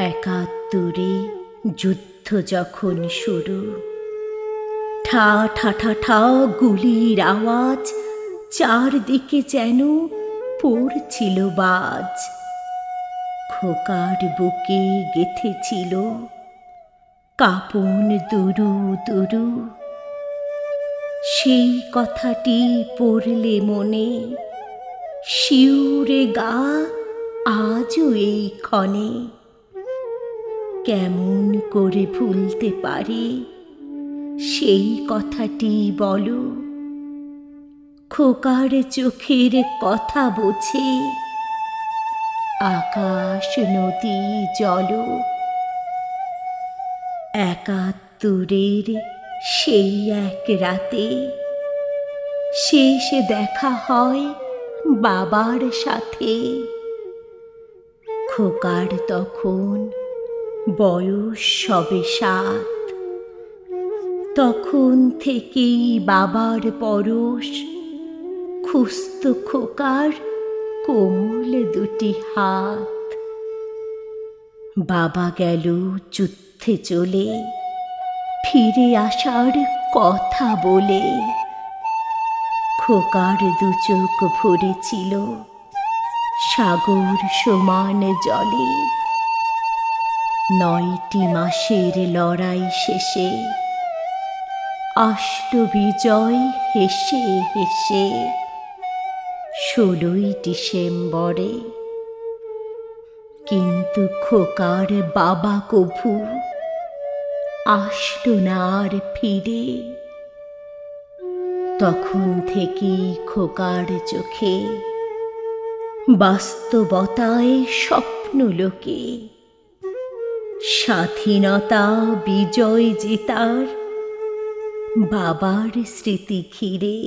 একাত্তরে যুদ্ধ যখন শুরু, ঠা ঠা ঠা ঠা গুলির আওয়াজ, চারদিকে যেন পড়ছিল বাজ। খোকার বুকে গেথেছিল কাঁপন দুরু দুরু। সেই কথাটি পড়লে মনে শিউরে গা আজও এই ক্ষণে। কেমন করে ভুলতে পারি সেই কথাটি বলো। খোকার চোখের কথা বোঝে আকাশ নদী জল। একাত্তরের সেই এক রাতে শেষ দেখা হয় বাবার সাথে। খোকার তখন বয়স সবে 7। তখন থেকেই বাবার পরশ খুঁজত খোকার কোমল দুটি হাত। বাবা গেল যুদ্ধে চলে, ফিরে আসার কথা বলে। খোকার দু চোখ ভরেছিল সাগর সমান জলে। 9টি মাসের লড়াই শেষে আসলো বিজয় হেসে হেসে 16ই ডিসেম্বরে। কিন্তু খোকার বাবা কভু আসলো না আর ফিরে। তখন থেকেই খোকার চোখে বাস্তবতায় স্বপ্ন লোকে। স্বাধীনতা বিজয় জেতার বাবার স্মৃতি ঘিরে।